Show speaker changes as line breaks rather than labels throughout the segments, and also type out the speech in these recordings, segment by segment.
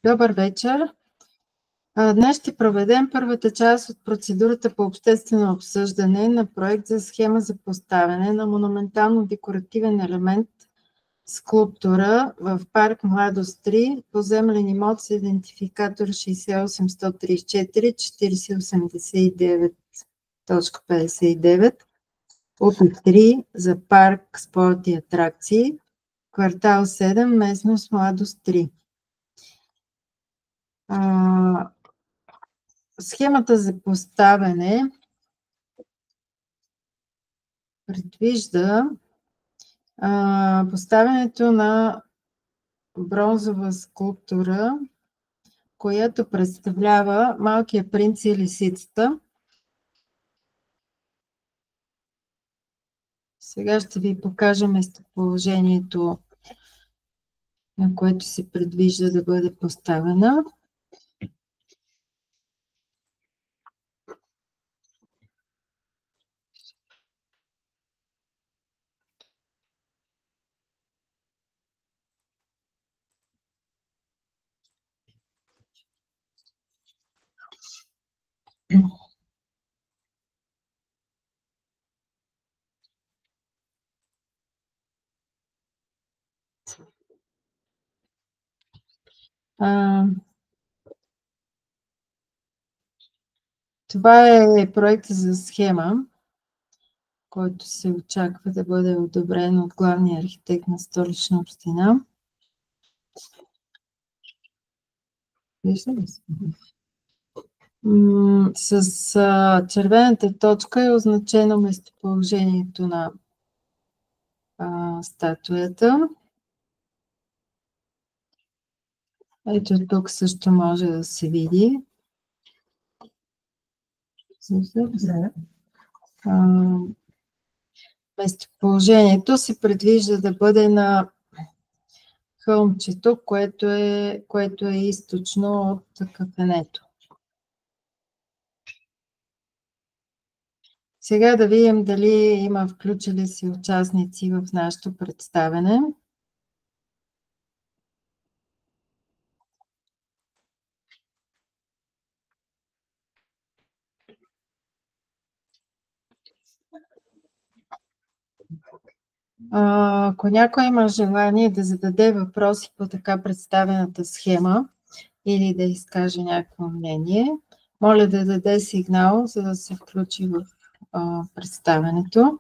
Добър вечер! Днес ще проведем първата част от процедурата по обществено обсъждане на проект за схема за поставяне на монументално-декоративен елемент скулптура в парк Младост 3, поземлен имот с идентификатор 68134 4089.59, УПИ 3 за парк спорт и атракции, квартал 7, местност Младост 3. Схемата за поставяне предвижда поставянето на бронзова скулптура, която представлява Малкия принц и лисицата. Сега ще ви покажа местоположението, на което се предвижда да бъде поставена. Това е проект за схема, който се очаква да бъде одобрен от главния архитект на Столична община. Вижда ли се? С червената точка е означено местоположението на статуята. Ето тук също може да се види. Местоположението се предвижда да бъде на хълмчето, което е източно от кафенето. Сега да видим дали има включили се участници в нашето представяне. Ако някой има желание да зададе въпроси по така представената схема или да изкаже някакво мнение, моля да даде сигнал, за да се включи в представянето.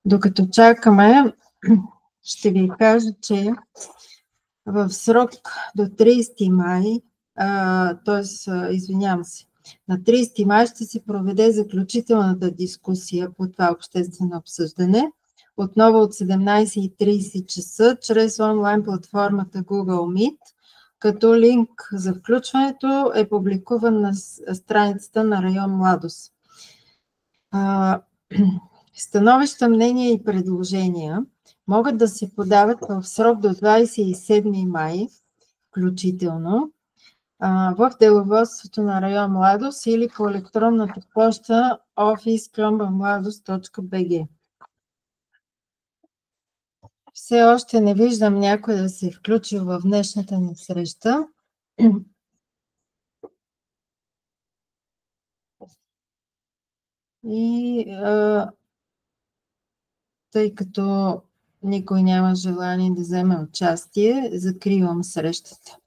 Докато чакаме, ще ви кажа, че в срок до 30 май, извинявам се, на 30 май ще се проведе заключителната дискусия по това обществено обсъждане, отново от 17:30 часа, чрез онлайн платформата Google Meet, като линк за включването е публикуван на страницата на район Младост. Становища, мнения и предложения могат да се подават в срок до 27 май включително в деловодството на район Младост или по електронната поща office@mladost.bg. Все още не виждам някой да се е включил в днешната ни среща. И тъй като никой няма желание да вземе участие, закривам срещата.